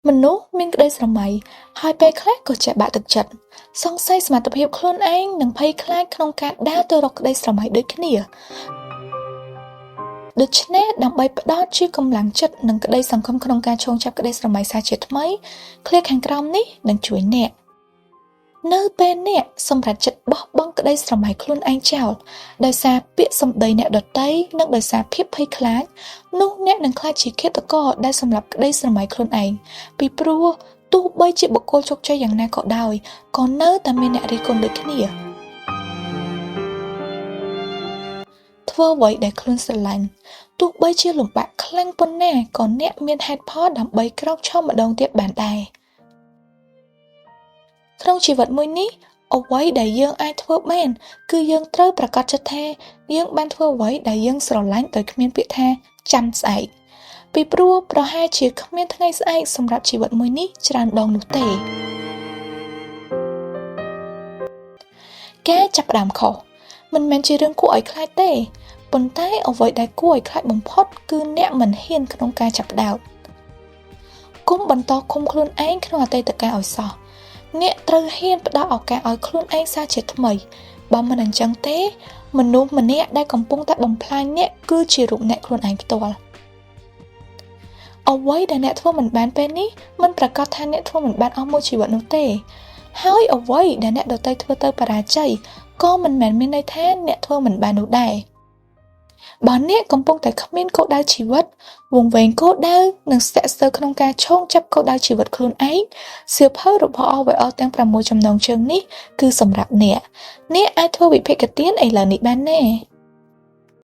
មនុស្សមានក្តីស្រមៃហើយពេលខ្លះក៏ចេះបាក់ទឹកចិត្តសង្ស័យសមត្ថភាពខ្លួនឯងនិងភ័យខ្លាចក្នុងការដើរទៅរកក្តីស្រមៃដូចគ្នាដូច្នេះដើម្បីផ្ដល់ជាកម្លាំងចិត្តនិងក្តីសង្ឃឹមក្នុងការឈោងចាប់ក្តីស្រមៃសាជាថ្មីឃ្លាខាងក្រោមនេះនឹងជួយអ្នកនៅពេលអ្នកសម្រេចចិត្តបោះបង់ក្តីស្រមៃខ្លួនឯងចោលដោយសារពាក្យសម្ដីអ្នកដទៃនិងដោយសារភាពភ័យខ្លាចនោះអ្នកនឹងក្លាយជាឃាតករដែលសម្លាប់ក្តីស្រមៃខ្លួនឯងពីព្រោះទោះបីជាបុគ្គលជោគជ័យយ៉ាងណាក៏ដោយក៏នៅតែមានអ្នករិះគន់ដូចគ្នាធ្វើអ្វីដែលខ្លួនស្រឡាញ់ទោះបីជាលំបាកខ្លាំងប៉ុណ្ណាក៏អ្នកមានហេតុផលដើម្បីក្រោកឈរម្ដងទៀតបានដែរក្នុងជីវិតមួយនេះអ្វីដែលយើងអាចធ្វើបានគឺយើងត្រូវប្រាកដចិត្តថាយើងបានធ្វើអ្វីដែលយើងស្រឡាញ់ដោយគ្មានពាក្យថាចាំស្អែកពីព្រោះប្រហែលជាគ្មានថ្ងៃស្អែកសម្រាប់ជីវិតមួយនេះច្រើនដងនោះទេការចាប់ផ្ដើមខុសមិនមែនជារឿងគួរឲ្យខ្លាចទេប៉ុន្តែអ្វីដែលគួរឲ្យខ្លាចបំផុតគឺអ្នកមិនហ៊ានក្នុងការចាប់ផ្ដើមគុំបន្តឃុំខ្លួនឯងក្នុងអតីតកាលឲ្យសោះអ្នកត្រូវហ៊ានផ្ដល់ឱកាសឲ្យខ្លួនឯងសាជាថ្មីបើមិនអញ្ចឹងទេមនុស្សម្នាក់ដែលកំពុងតែបំផ្លាញអ្នកគឺជារូបអ្នកខ្លួនឯងផ្ទាល់អ្វីដែលអ្នកធ្វើមិនបានពេលនេះមិនប្រកាសថាអ្នកធ្វើមិនបានអស់មួយជីវិតនោះទេហើយអ្វីដែលអ្នកដទៃធ្វើទៅបរាជ័យក៏មិនមែនមានន័យថាអ្នកធ្វើមិនបាននោះដែរបើអ្នកកំពុងតែគ្មានគោលដៅជីវិតវង្វេងគោលដៅនិងស្ទាក់ស្ទើរក្នុងការឈោងចាប់គោលដៅជីវិតខ្លួនឯងសៀវភៅរបស់ OVL ទាំង6ចំណងជើងនេះគឺសម្រាប់អ្នកអាចធ្វើវិភាគទានឥឡូវនេះបានទេ